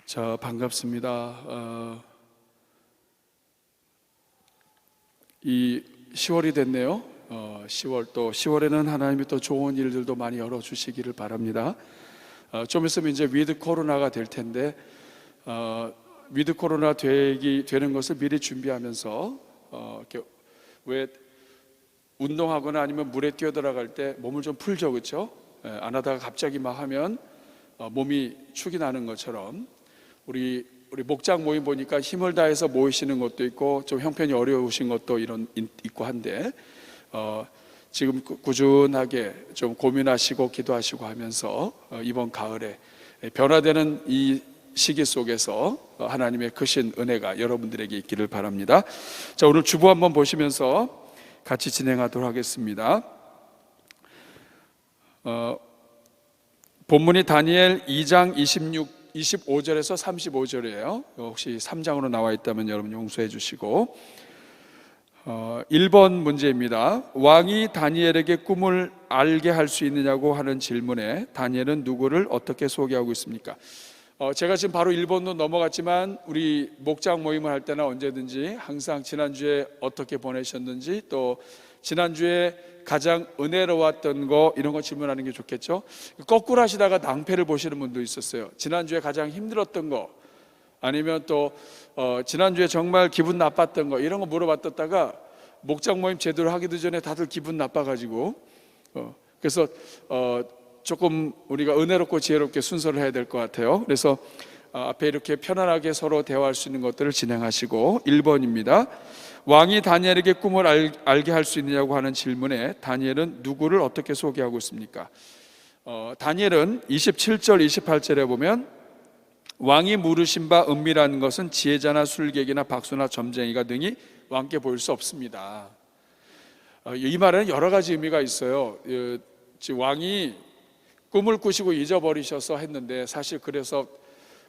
자, 반갑습니다. 이 10월이 됐네요. 10월에는 하나님이 또 좋은 일들도 많이 열어주시기를 바랍니다. 좀 있으면 이제 위드 코로나가 될 텐데, 위드 코로나 되는 것을 미리 준비하면서, 이렇게 왜 운동하거나 아니면 물에 뛰어들어갈 때 몸을 좀 풀죠, 그렇죠? 안 하다가 갑자기 막 하면 몸이 축이 나는 것처럼 우리 목장 모임 보니까 힘을 다해서 모이시는 것도 있고 좀 형편이 어려우신 것도 있고 한데, 지금 꾸준하게 좀 고민하시고 기도하시고 하면서 이번 가을에 변화되는 이 시기 속에서 하나님의 크신 은혜가 여러분들에게 있기를 바랍니다. 자, 오늘 주보 한번 보시면서 같이 진행하도록 하겠습니다. 본문이 다니엘 2장 25절에서 35절이에요. 혹시 3장으로 나와 있다면 여러분 용서해 주시고, 1번 문제입니다. 왕이 다니엘에게 꿈을 알게 할 수 있느냐고 하는 질문에 다니엘은 누구를 어떻게 소개하고 있습니까? 제가 지금 바로 1번도 넘어갔지만 우리 목장 모임을 할 때나 언제든지 항상 지난주에 어떻게 보내셨는지, 또 지난주에 가장 은혜로웠던 거, 이런 거 질문하는 게 좋겠죠. 거꾸로 하시다가 낭패를 보시는 분도 있었어요. 지난주에 가장 힘들었던 거, 아니면 또 지난주에 정말 기분 나빴던 거, 이런 거 물어봤다가 목장 모임 제대로 하기도 전에 다들 기분 나빠가지고 그래서 조금 우리가 은혜롭고 지혜롭게 순서를 해야 될 것 같아요. 그래서 앞에 이렇게 편안하게 서로 대화할 수 있는 것들을 진행하시고, 1번입니다. 왕이 다니엘에게 꿈을 알게 할 수 있느냐고 하는 질문에 다니엘은 누구를 어떻게 소개하고 있습니까? 다니엘은 27절 28절에 보면 왕이 물으신 바 은밀한 것은 지혜자나 술객이나 박수나 점쟁이가 등이 왕께 보일 수 없습니다. 이 말에는 여러 가지 의미가 있어요. 왕이 꿈을 꾸시고 잊어버리셔서 했는데, 사실 그래서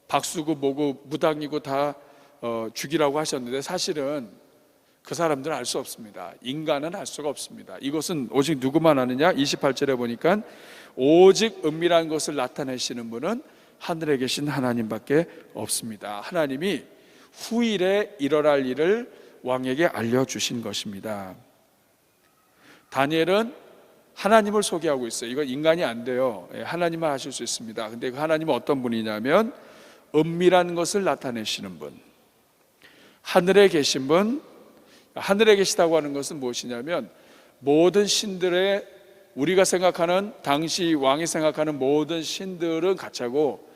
박수고 뭐고 무당이고 다 죽이라고 하셨는데, 사실은 그 사람들은 알 수 없습니다. 인간은 알 수가 없습니다. 이것은 오직 누구만 아느냐? 28절에 보니까 오직 은밀한 것을 나타내시는 분은 하늘에 계신 하나님밖에 없습니다. 하나님이 후일에 일어날 일을 왕에게 알려주신 것입니다. 다니엘은 하나님을 소개하고 있어요. 이건 인간이 안 돼요. 하나님만 하실 수 있습니다. 근데 그 하나님은 어떤 분이냐면 은밀한 것을 나타내시는 분, 하늘에 계신 분. 하늘에 계시다고 하는 것은 무엇이냐면 모든 신들의, 우리가 생각하는, 당시 왕이 생각하는 모든 신들은 가짜고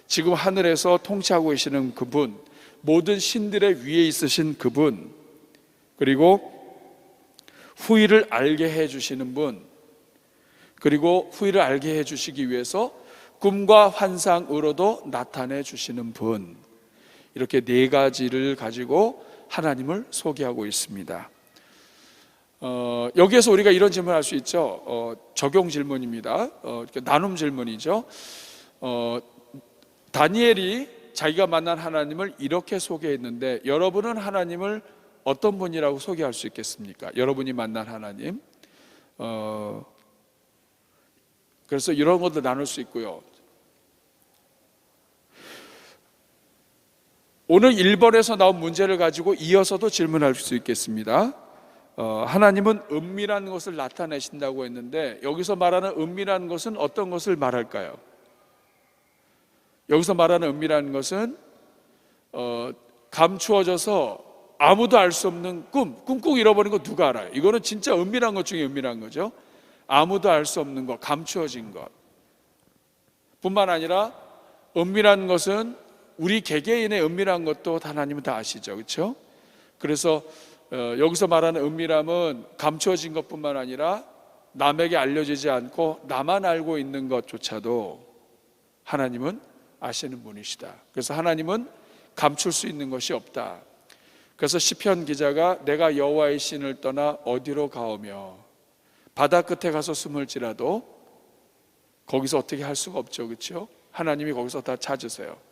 지금 하늘에서 통치하고 계시는 그분, 모든 신들의 위에 있으신 그분, 그리고 후일을 알게 해주시는 분, 그리고 후일을 알게 해주시기 위해서 꿈과 환상으로도 나타내 주시는 분, 이렇게 네 가지를 가지고 하나님을 소개하고 있습니다. 여기에서 우리가 이런 질문을 할 수 있죠. 적용 질문입니다. 나눔 질문이죠. 다니엘이 자기가 만난 하나님을 이렇게 소개했는데, 여러분은 하나님을 어떤 분이라고 소개할 수 있겠습니까? 여러분이 만난 하나님. 그래서 이런 것도 나눌 수 있고요. 오늘 1번에서 나온 문제를 가지고 이어서도 질문할 수 있겠습니다. 하나님은 은밀한 것을 나타내신다고 했는데, 여기서 말하는 은밀한 것은 어떤 것을 말할까요? 여기서 말하는 은밀한 것은 감추어져서 아무도 알 수 없는 꿈 잃어버린 거 누가 알아요? 이거는 진짜 은밀한 것 중에 은밀한 거죠. 아무도 알 수 없는 것, 감추어진 것 뿐만 아니라, 은밀한 것은 우리 개개인의 은밀한 것도 하나님은 다 아시죠, 그렇죠? 그래서 여기서 말하는 은밀함은 감추어진 것뿐만 아니라 남에게 알려지지 않고 나만 알고 있는 것조차도 하나님은 아시는 분이시다. 그래서 하나님은 감출 수 있는 것이 없다. 그래서 시편 기자가 내가 여호와의 신을 떠나 어디로 가오며 바다 끝에 가서 숨을지라도, 거기서 어떻게 할 수가 없죠, 그렇죠? 하나님이 거기서 다 찾으세요.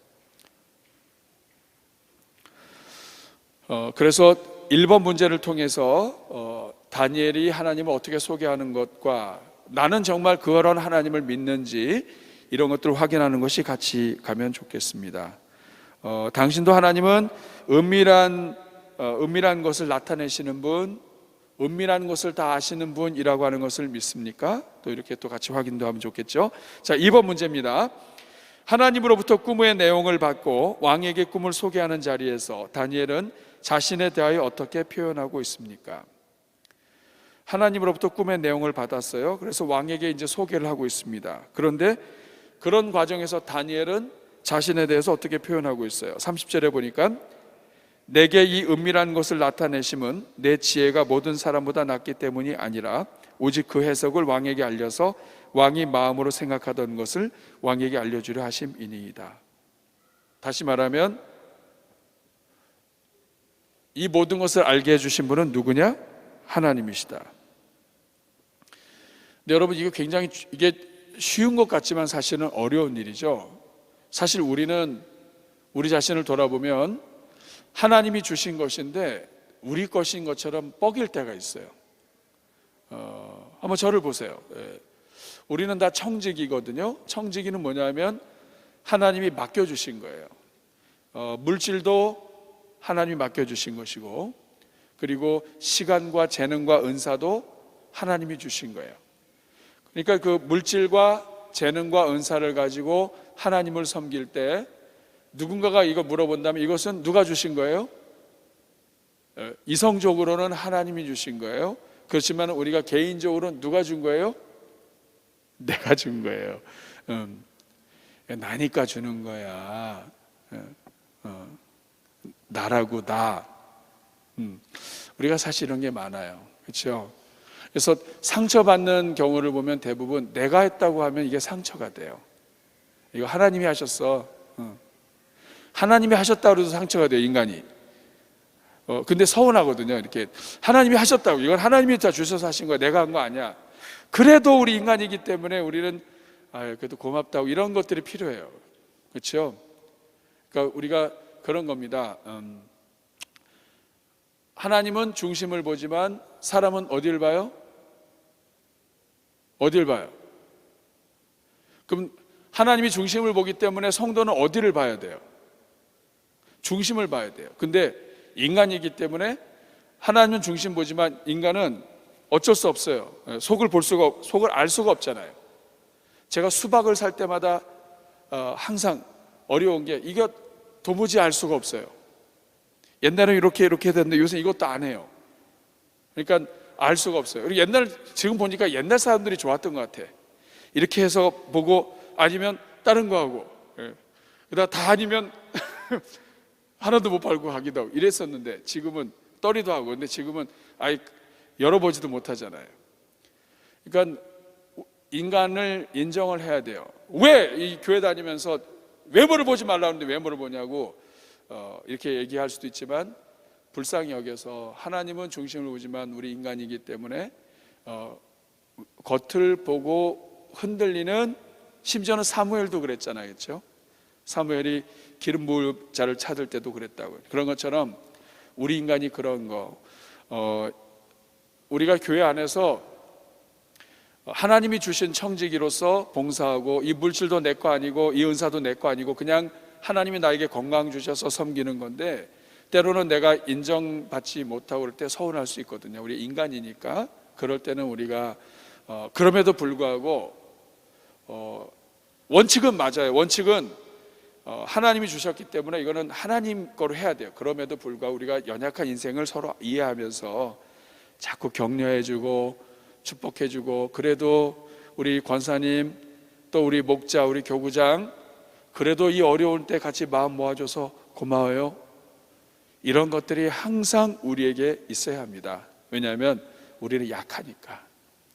그래서 1번 문제를 통해서 다니엘이 하나님을 어떻게 소개하는 것과 나는 정말 그런 하나님을 믿는지, 이런 것들을 확인하는 것이 같이 가면 좋겠습니다. 당신도 하나님은 은밀한 것을 나타내시는 분, 은밀한 것을 다 아시는 분이라고 하는 것을 믿습니까? 또 이렇게 또 같이 확인도 하면 좋겠죠. 자, 2번 문제입니다. 하나님으로부터 꿈의 내용을 받고 왕에게 꿈을 소개하는 자리에서 다니엘은 자신에 대하여 어떻게 표현하고 있습니까? 하나님으로부터 꿈의 내용을 받았어요. 그래서 왕에게 이제 소개를 하고 있습니다. 그런데 그런 과정에서 다니엘은 자신에 대해서 어떻게 표현하고 있어요? 30절에 보니까 내게 이 은밀한 것을 나타내심은 내 지혜가 모든 사람보다 낫기 때문이 아니라 오직 그 해석을 왕에게 알려서 왕이 마음으로 생각하던 것을 왕에게 알려주려 하심이니이다. 다시 말하면 이 모든 것을 알게 해주신 분은 누구냐? 하나님이시다. 근데 여러분, 이게 쉬운 것 같지만 사실은 어려운 일이죠. 사실 우리는 우리 자신을 돌아보면 하나님이 주신 것인데 우리 것인 것처럼 뻐길 때가 있어요. 한번 저를 보세요. 우리는 다 청지기거든요. 청지기는 뭐냐면 하나님이 맡겨주신 거예요. 물질도 하나님이 맡겨주신 것이고, 그리고 시간과 재능과 은사도 하나님이 주신 거예요. 그러니까 그 물질과 재능과 은사를 가지고 하나님을 섬길 때 누군가가 이거 물어본다면 이것은 누가 주신 거예요? 이성적으로는 하나님이 주신 거예요. 그렇지만 우리가 개인적으로는 누가 준 거예요? 내가 준 거예요. 나니까 주는 거야. 나라고 나. 우리가 사실 이런 게 많아요. 그렇죠? 그래서 상처받는 경우를 보면 대부분 내가 했다고 하면 이게 상처가 돼요. 이거 하나님이 하셨어. 하나님이 하셨다고 해도 상처가 돼요, 인간이. 근데 서운하거든요. 이렇게 하나님이 하셨다고, 이건 하나님이 다 주셔서 하신 거야, 내가 한 거 아니야. 그래도 우리 인간이기 때문에 우리는 그래도 고맙다고, 이런 것들이 필요해요. 그렇죠? 그러니까 우리가 그런 겁니다. 하나님은 중심을 보지만 사람은 어디를 봐요? 어디를 봐요? 그럼 하나님이 중심을 보기 때문에 성도는 어디를 봐야 돼요? 중심을 봐야 돼요. 근데 인간이기 때문에 하나님은 중심 보지만 인간은 어쩔 수 없어요. 속을 알 수가 없잖아요. 제가 수박을 살 때마다 항상 어려운 게, 이거 도무지 알 수가 없어요. 옛날에는 이렇게 됐는데 요새 이것도 안 해요. 그러니까 알 수가 없어요. 그리고 지금 보니까 옛날 사람들이 좋았던 것 같아. 이렇게 해서 보고, 아니면 다른 거 하고, 그러다 다 아니면 하나도 못 팔고 하기도 하고 이랬었는데, 지금은 떨이도 하고. 근데 지금은 아예 열어보지도 못하잖아요. 그러니까 인간을 인정을 해야 돼요. 왜 이 교회 다니면서 외모를 보지 말라는데 외모를 보냐고 이렇게 얘기할 수도 있지만, 불쌍히 여겨서 하나님은 중심을 보지만 우리 인간이기 때문에 겉을 보고 흔들리는, 심지어는 사무엘도 그랬잖아요. 그렇죠? 사무엘이 기름 부을 자를 찾을 때도 그랬다고요. 그런 것처럼 우리 인간이 그런 거, 우리가 교회 안에서 하나님이 주신 청지기로서 봉사하고, 이 물질도 내 거 아니고 이 은사도 내 거 아니고 그냥 하나님이 나에게 건강 주셔서 섬기는 건데, 때로는 내가 인정받지 못하고 그럴 때 서운할 수 있거든요. 우리 인간이니까. 그럴 때는 우리가 그럼에도 불구하고 원칙은 맞아요. 원칙은 하나님이 주셨기 때문에 이거는 하나님 거로 해야 돼요. 그럼에도 불구하고 우리가 연약한 인생을 서로 이해하면서 자꾸 격려해주고 축복해주고, 그래도 우리 권사님, 또 우리 목자, 우리 교구장, 그래도 이 어려울 때 같이 마음 모아줘서 고마워요. 이런 것들이 항상 우리에게 있어야 합니다. 왜냐하면 우리는 약하니까.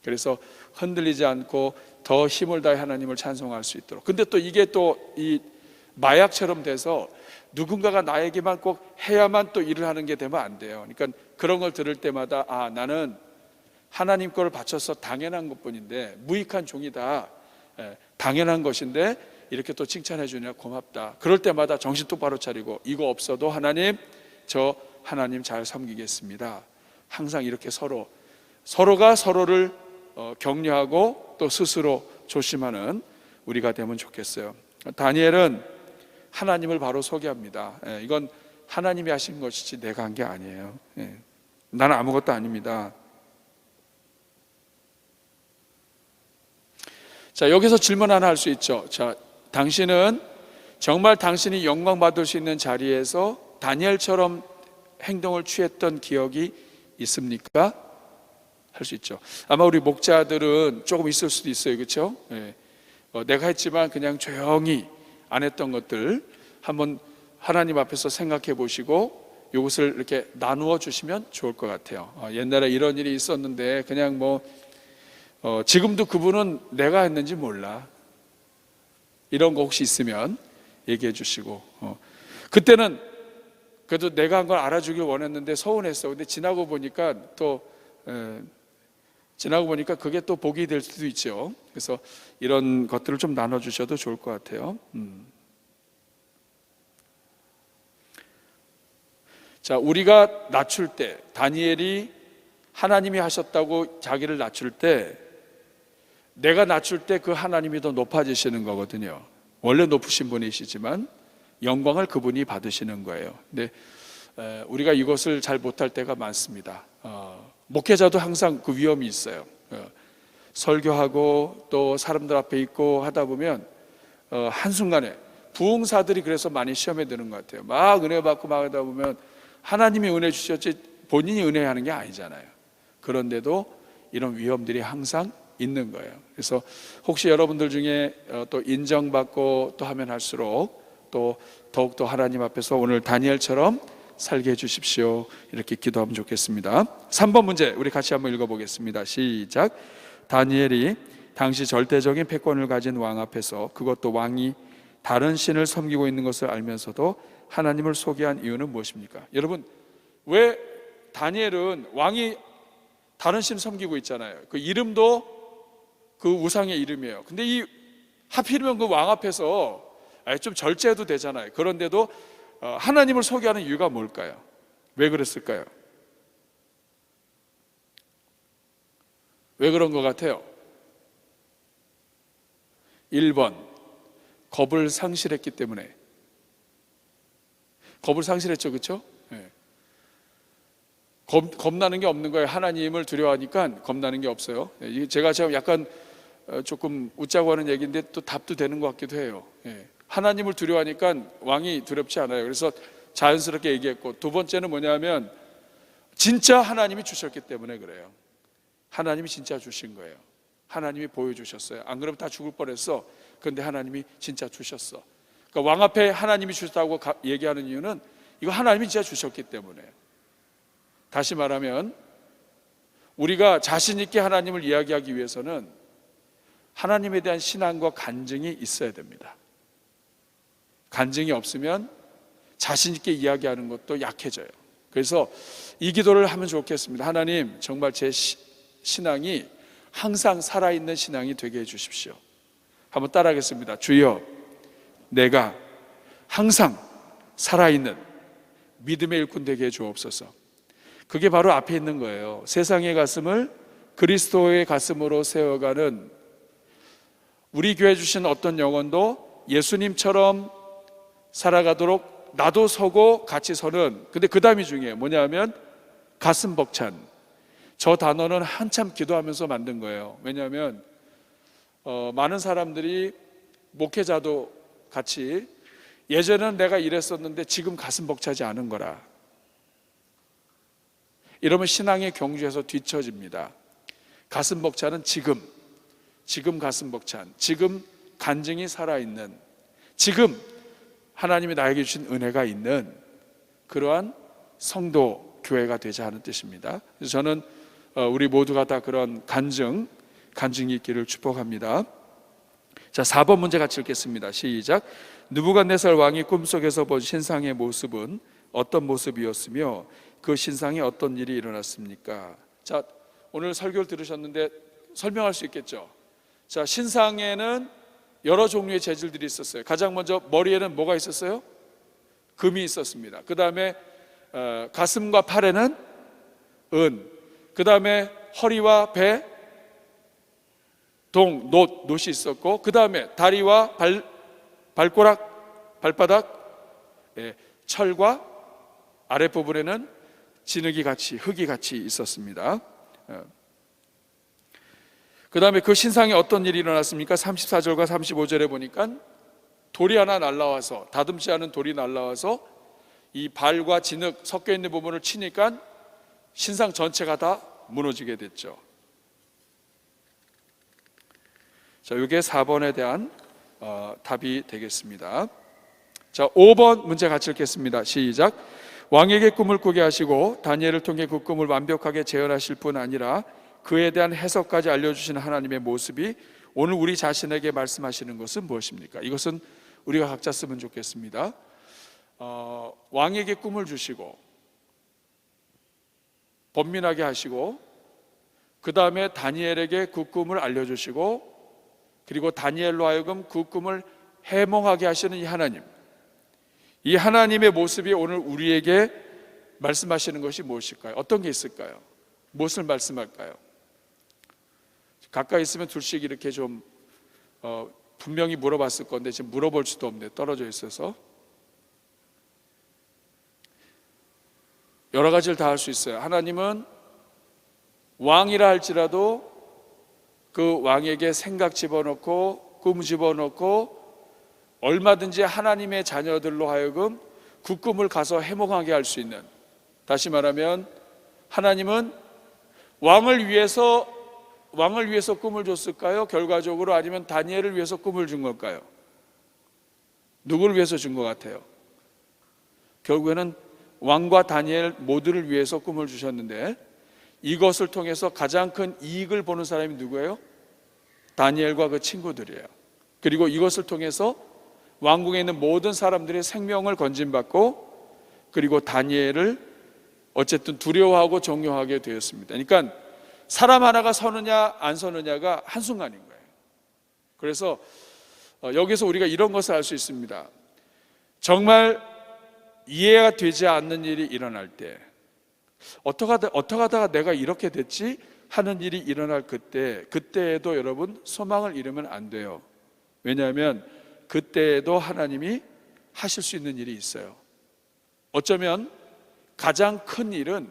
그래서 흔들리지 않고 더 힘을 다해 하나님을 찬송할 수 있도록. 근데 또 이게 또 이 마약처럼 돼서 누군가가 나에게만 꼭 해야만 또 일을 하는 게 되면 안 돼요. 그러니까 그런 걸 들을 때마다 나는 하나님 거를 바쳐서 당연한 것뿐인데, 무익한 종이다, 당연한 것인데 이렇게 또 칭찬해 주냐, 고맙다. 그럴 때마다 정신 똑바로 차리고, 이거 없어도 하나님, 저 하나님 잘 섬기겠습니다. 항상 이렇게 서로가 서로를 격려하고 또 스스로 조심하는 우리가 되면 좋겠어요. 다니엘은 하나님을 바로 소개합니다. 이건 하나님이 하신 것이지 내가 한 게 아니에요. 나는 아무것도 아닙니다. 자, 여기서 질문 하나 할 수 있죠. 자, 당신은 정말 당신이 영광 받을 수 있는 자리에서 다니엘처럼 행동을 취했던 기억이 있습니까? 할 수 있죠. 아마 우리 목자들은 조금 있을 수도 있어요. 그렇죠? 내가 했지만 그냥 조용히 안 했던 것들 한번 하나님 앞에서 생각해 보시고 이것을 이렇게 나누어 주시면 좋을 것 같아요. 옛날에 이런 일이 있었는데 그냥 지금도 그분은 내가 했는지 몰라. 이런 거 혹시 있으면 얘기해 주시고 그때는 그래도 내가 한 걸 알아주길 원했는데 서운했어. 근데 지나고 보니까 그게 또 복이 될 수도 있죠. 그래서 이런 것들을 좀 나눠주셔도 좋을 것 같아요. 자, 우리가 낮출 때 다니엘이 하나님이 하셨다고 자기를 낮출 때 내가 낮출 때 그 하나님이 더 높아지시는 거거든요. 원래 높으신 분이시지만 영광을 그분이 받으시는 거예요. 근데 우리가 이것을 잘 못할 때가 많습니다. 목회자도 항상 그 위험이 있어요. 설교하고 또 사람들 앞에 있고 하다 보면 한순간에 부흥사들이 그래서 많이 시험에 드는 것 같아요. 막 은혜 받고 막 하다 보면 하나님이 은혜 주셨지 본인이 은혜하는 게 아니잖아요. 그런데도 이런 위험들이 항상 있는 거예요. 그래서 혹시 여러분들 중에 또 인정받고 또 하면 할수록 또 더욱더 하나님 앞에서 오늘 다니엘처럼 살게 해주십시오. 이렇게 기도하면 좋겠습니다. 3번 문제 우리 같이 한번 읽어보겠습니다. 시작. 다니엘이 당시 절대적인 패권을 가진 왕 앞에서 그것도 왕이 다른 신을 섬기고 있는 것을 알면서도 하나님을 소개한 이유는 무엇입니까? 여러분, 왜 다니엘은 왕이 다른 신 섬기고 있잖아요. 그 이름도 그 우상의 이름이에요. 근데 하필이면 그 왕 앞에서 좀 절제해도 되잖아요. 그런데도 하나님을 소개하는 이유가 뭘까요? 왜 그랬을까요? 왜 그런 것 같아요? 1번, 겁을 상실했기 때문에. 겁을 상실했죠, 그렇죠? 겁나는 게 없는 거예요. 하나님을 두려워하니까 겁나는 게 없어요. 제가 지금 약간 조금 웃자고 하는 얘기인데 또 답도 되는 것 같기도 해요. 하나님을 두려워하니까 왕이 두렵지 않아요. 그래서 자연스럽게 얘기했고, 두 번째는 뭐냐면 진짜 하나님이 주셨기 때문에 그래요. 하나님이 진짜 주신 거예요. 하나님이 보여주셨어요. 안 그러면 다 죽을 뻔했어. 그런데 하나님이 진짜 주셨어. 그러니까 왕 앞에 하나님이 주셨다고 얘기하는 이유는 이거 하나님이 진짜 주셨기 때문에. 다시 말하면 우리가 자신 있게 하나님을 이야기하기 위해서는 하나님에 대한 신앙과 간증이 있어야 됩니다. 간증이 없으면 자신 있게 이야기하는 것도 약해져요. 그래서 이 기도를 하면 좋겠습니다. 하나님, 정말 제 신앙이 항상 살아있는 신앙이 되게 해주십시오. 한번 따라하겠습니다. 주여, 내가 항상 살아있는 믿음의 일꾼 되게 해주옵소서. 그게 바로 앞에 있는 거예요. 세상의 가슴을 그리스도의 가슴으로 세워가는 우리 교회 주신 어떤 영혼도 예수님처럼 살아가도록 나도 서고 같이 서는, 근데 그 다음이 중요해요. 뭐냐면 가슴 벅찬. 저 단어는 한참 기도하면서 만든 거예요. 왜냐하면 많은 사람들이 목회자도 같이 예전에는 내가 이랬었는데 지금 가슴 벅차지 않은 거라. 이러면 신앙의 경주에서 뒤처집니다. 가슴 벅차는 지금 가슴 벅찬, 지금 간증이 살아있는, 지금 하나님이 나에게 주신 은혜가 있는 그러한 성도 교회가 되자 하는 뜻입니다. 그래서 저는 우리 모두가 다 그런 간증이 있기를 축복합니다. 자, 4번 문제 같이 읽겠습니다. 시작. 느부갓네살 왕이 꿈속에서 본 신상의 모습은 어떤 모습이었으며 그 신상에 어떤 일이 일어났습니까? 자, 오늘 설교를 들으셨는데 설명할 수 있겠죠? 자, 신상에는 여러 종류의 재질들이 있었어요. 가장 먼저 머리에는 뭐가 있었어요? 금이 있었습니다. 그 다음에 가슴과 팔에는 은, 그 다음에 허리와 배, 노옷이 있었고, 그 다음에 다리와 발가락, 발바닥 철과 아랫부분에는 진흙이 같이, 흙이 같이 있었습니다. 그 다음에 그 신상에 어떤 일이 일어났습니까? 34절과 35절에 보니까 돌이 하나 날라와서, 다듬지 않은 돌이 날라와서 이 발과 진흙 섞여 있는 부분을 치니까 신상 전체가 다 무너지게 됐죠. 자, 이게 4번에 대한 답이 되겠습니다. 자, 5번 문제 같이 읽겠습니다. 시작. 왕에게 꿈을 꾸게 하시고 다니엘을 통해 그 꿈을 완벽하게 재현하실 뿐 아니라 그에 대한 해석까지 알려주시는 하나님의 모습이 오늘 우리 자신에게 말씀하시는 것은 무엇입니까? 이것은 우리가 각자 쓰면 좋겠습니다. 왕에게 꿈을 주시고 번민하게 하시고, 그 다음에 다니엘에게 그 꿈을 알려주시고, 그리고 다니엘로 하여금 그 꿈을 해몽하게 하시는 이 하나님, 이 하나님의 모습이 오늘 우리에게 말씀하시는 것이 무엇일까요? 어떤 게 있을까요? 무엇을 말씀할까요? 가까이 있으면 둘씩 이렇게 좀 분명히 물어봤을 건데 지금 물어볼 수도 없네, 떨어져 있어서. 여러 가지를 다 할 수 있어요. 하나님은 왕이라 할지라도 그 왕에게 생각 집어넣고 꿈 집어넣고 얼마든지 하나님의 자녀들로 하여금 그 꿈을 가서 해몽하게 할 수 있는, 다시 말하면 하나님은 왕을 위해서 꿈을 줬을까요? 결과적으로. 아니면 다니엘을 위해서 꿈을 준 걸까요? 누구를 위해서 준 것 같아요? 결국에는 왕과 다니엘 모두를 위해서 꿈을 주셨는데, 이것을 통해서 가장 큰 이익을 보는 사람이 누구예요? 다니엘과 그 친구들이에요. 그리고 이것을 통해서 왕궁에 있는 모든 사람들의 생명을 건진받고, 그리고 다니엘을 어쨌든 두려워하고 존경하게 되었습니다. 그러니까 사람 하나가 서느냐 안 서느냐가 한순간인 거예요. 그래서 여기서 우리가 이런 것을 알 수 있습니다. 정말 이해가 되지 않는 일이 일어날 때, 어떻게 하다가 내가 이렇게 됐지 하는 일이 일어날 그때에도 여러분 소망을 잃으면 안 돼요. 왜냐하면 그때에도 하나님이 하실 수 있는 일이 있어요. 어쩌면 가장 큰 일은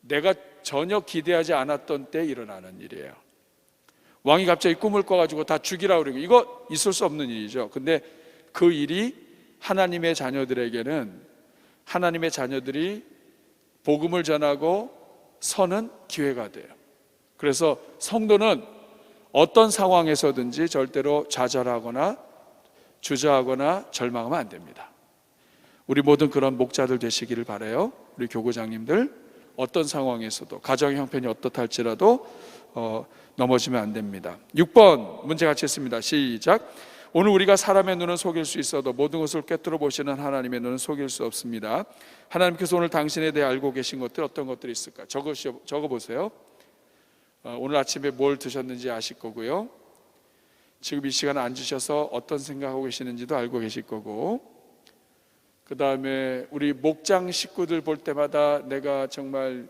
내가 전혀 기대하지 않았던 때 일어나는 일이에요. 왕이 갑자기 꿈을 꿔가지고 다 죽이라고 그러고, 이거 있을 수 없는 일이죠. 근데 그 일이 하나님의 자녀들에게는, 하나님의 자녀들이 복음을 전하고 서는 기회가 돼요. 그래서 성도는 어떤 상황에서든지 절대로 좌절하거나 주저하거나 절망하면 안 됩니다. 우리 모든 그런 목자들 되시기를 바라요. 우리 교구장님들, 어떤 상황에서도 가정의 형편이 어떻다 할지라도 넘어지면 안 됩니다. 6번 문제 같이 했습니다. 시작. 오늘 우리가 사람의 눈은 속일 수 있어도 모든 것을 꿰뚫어 보시는 하나님의 눈은 속일 수 없습니다. 하나님께서 오늘 당신에 대해 알고 계신 것들, 어떤 것들이 있을까? 적어보세요. 오늘 아침에 뭘 드셨는지 아실 거고요. 지금 이 시간에 앉으셔서 어떤 생각하고 계시는지도 알고 계실 거고, 그 다음에 우리 목장 식구들 볼 때마다 내가 정말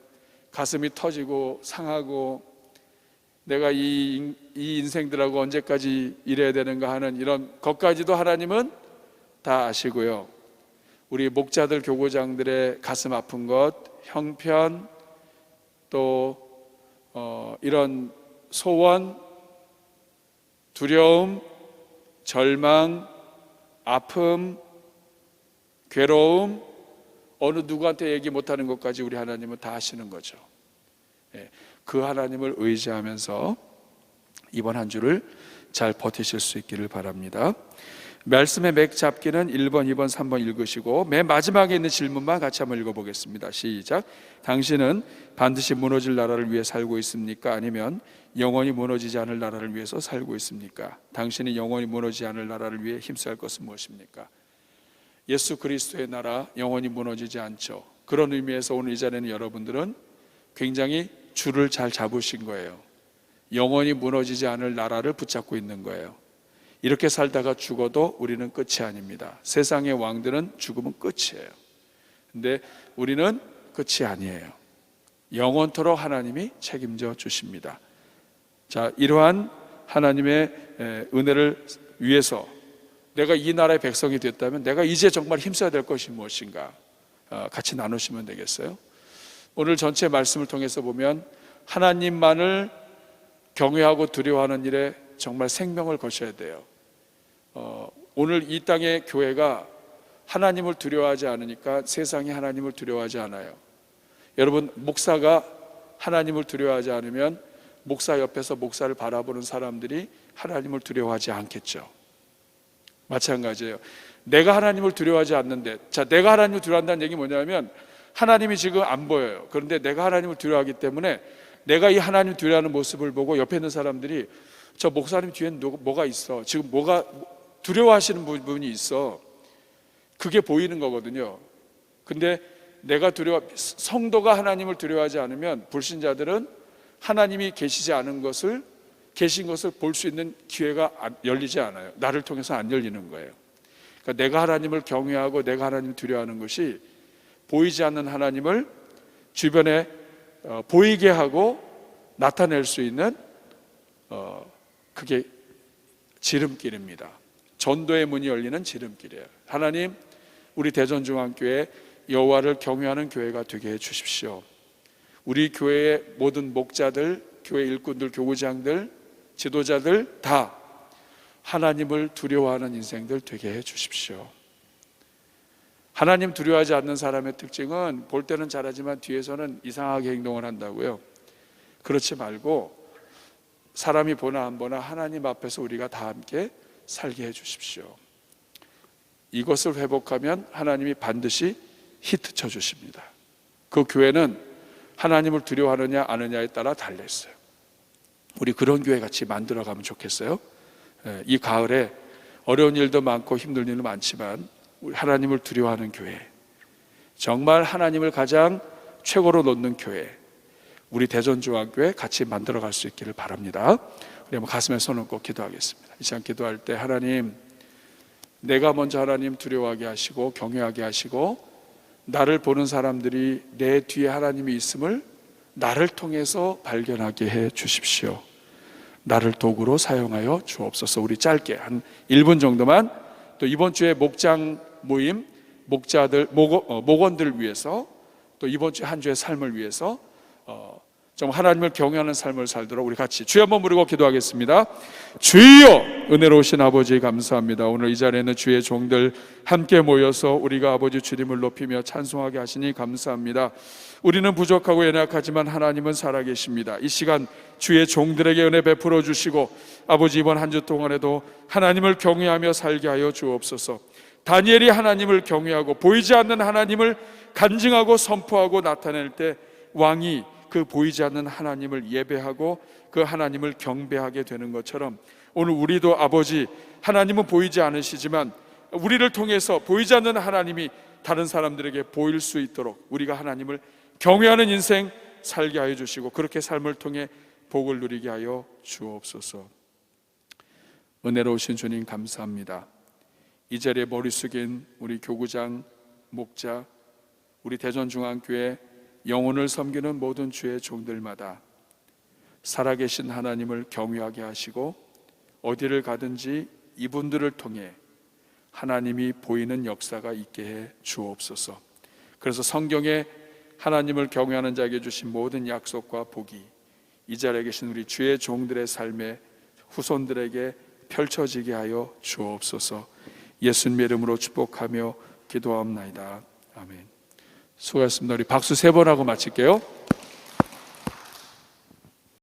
가슴이 터지고 상하고, 내가 이 인생들하고 언제까지 일해야 되는가 하는 이런 것까지도 하나님은 다 아시고요. 우리 목자들, 교구장들의 가슴 아픈 것, 형편, 또 이런 소원, 두려움, 절망, 아픔, 괴로움, 어느 누구한테 얘기 못하는 것까지 우리 하나님은 다 아시는 거죠. 그 하나님을 의지하면서 이번 한 주를 잘 버티실 수 있기를 바랍니다. 말씀의 맥 잡기는 1번, 2번, 3번 읽으시고 맨 마지막에 있는 질문만 같이 한번 읽어보겠습니다. 시작. 당신은 반드시 무너질 나라를 위해 살고 있습니까? 아니면 영원히 무너지지 않을 나라를 위해서 살고 있습니까? 당신이 영원히 무너지지 않을 나라를 위해 힘써야 할 것은 무엇입니까? 예수 그리스도의 나라 영원히 무너지지 않죠. 그런 의미에서 오늘 이 자리에는 여러분들은 굉장히 줄을 잘 잡으신 거예요. 영원히 무너지지 않을 나라를 붙잡고 있는 거예요. 이렇게 살다가 죽어도 우리는 끝이 아닙니다. 세상의 왕들은 죽으면 끝이에요. 근데 우리는 끝이 아니에요. 영원토록 하나님이 책임져 주십니다. 자, 이러한 하나님의 은혜를 위해서 내가 이 나라의 백성이 됐다면 내가 이제 정말 힘써야 될 것이 무엇인가 같이 나누시면 되겠어요? 오늘 전체 말씀을 통해서 보면 하나님만을 경외하고 두려워하는 일에 정말 생명을 거셔야 돼요. 오늘 이 땅의 교회가 하나님을 두려워하지 않으니까 세상이 하나님을 두려워하지 않아요. 여러분, 목사가 하나님을 두려워하지 않으면 목사 옆에서 목사를 바라보는 사람들이 하나님을 두려워하지 않겠죠. 마찬가지예요. 내가 하나님을 두려워하지 않는데, 내가 하나님을 두려워한다는 얘기 뭐냐면 하나님이 지금 안 보여요. 그런데 내가 하나님을 두려워하기 때문에 내가 이 하나님 두려워하는 모습을 보고 옆에 있는 사람들이 저 목사님 뒤에는 뭐가 있어, 지금 뭐가 두려워하시는 부분이 있어, 그게 보이는 거거든요. 근데 내가 성도가 하나님을 두려워하지 않으면 불신자들은 하나님이 계시지 않은 것을, 계신 것을 볼 수 있는 기회가 열리지 않아요. 나를 통해서 안 열리는 거예요. 그러니까 내가 하나님을 경외하고 내가 하나님을 두려워하는 것이 보이지 않는 하나님을 주변에 보이게 하고 나타낼 수 있는 그게 지름길입니다. 전도의 문이 열리는 지름길이에요. 하나님, 우리 대전중앙교회 여호와를 경외하는 교회가 되게 해 주십시오. 우리 교회의 모든 목자들, 교회 일꾼들, 교구장들, 지도자들 다 하나님을 두려워하는 인생들 되게 해 주십시오. 하나님 두려워하지 않는 사람의 특징은 볼 때는 잘하지만 뒤에서는 이상하게 행동을 한다고요. 그렇지 말고 사람이 보나 안 보나 하나님 앞에서 우리가 다 함께 살게 해 주십시오. 이것을 회복하면 하나님이 반드시 히트 쳐주십니다. 그 교회는 하나님을 두려워하느냐 안 하느냐에 따라 달려있어요. 우리 그런 교회 같이 만들어가면 좋겠어요. 이 가을에 어려운 일도 많고 힘든 일도 많지만 우리 하나님을 두려워하는 교회, 정말 하나님을 가장 최고로 놓는 교회, 우리 대전중앙교회 같이 만들어갈 수 있기를 바랍니다. 우리 한번 가슴에 손을 얹고 기도하겠습니다. 이 시간 기도할 때 하나님, 내가 먼저 하나님 두려워하게 하시고 경외하게 하시고 나를 보는 사람들이 내 뒤에 하나님이 있음을 나를 통해서 발견하게 해 주십시오. 나를 도구로 사용하여 주옵소서. 우리 짧게 한 1분 정도만, 또 이번 주에 목장 모임, 목원들을 위해서, 또 이번 주 한 주의 삶을 위해서 좀 하나님을 경외하는 삶을 살도록 우리 같이 주여 한번 부르고 기도하겠습니다. 주여, 은혜로우신 아버지 감사합니다. 오늘 이 자리에는 주의 종들 함께 모여서 우리가 아버지 주님을 높이며 찬송하게 하시니 감사합니다. 우리는 부족하고 연약하지만 하나님은 살아계십니다. 이 시간 주의 종들에게 은혜 베풀어 주시고 아버지, 이번 한 주 동안에도 하나님을 경외하며 살게 하여 주옵소서. 다니엘이 하나님을 경외하고 보이지 않는 하나님을 간증하고 선포하고 나타낼 때 왕이 그 보이지 않는 하나님을 예배하고 그 하나님을 경배하게 되는 것처럼 오늘 우리도 아버지, 하나님은 보이지 않으시지만 우리를 통해서 보이지 않는 하나님이 다른 사람들에게 보일 수 있도록 우리가 하나님을 경외하는 인생 살게 하여 주시고 그렇게 삶을 통해 복을 누리게 하여 주옵소서. 은혜로우신 주님 감사합니다. 이 자리에 머리 숙인 우리 교구장, 목자, 우리 대전중앙교회 영혼을 섬기는 모든 주의 종들마다 살아계신 하나님을 경외하게 하시고 어디를 가든지 이분들을 통해 하나님이 보이는 역사가 있게 해 주옵소서. 그래서 성경에 하나님을 경외하는 자에게 주신 모든 약속과 복이 이 자리에 계신 우리 주의 종들의 삶에 후손들에게 펼쳐지게 하여 주옵소서. 예수님의 이름으로 축복하며 기도하옵나이다. 아멘. 수고하셨습니다. 우리 박수 3번 하고 마칠게요.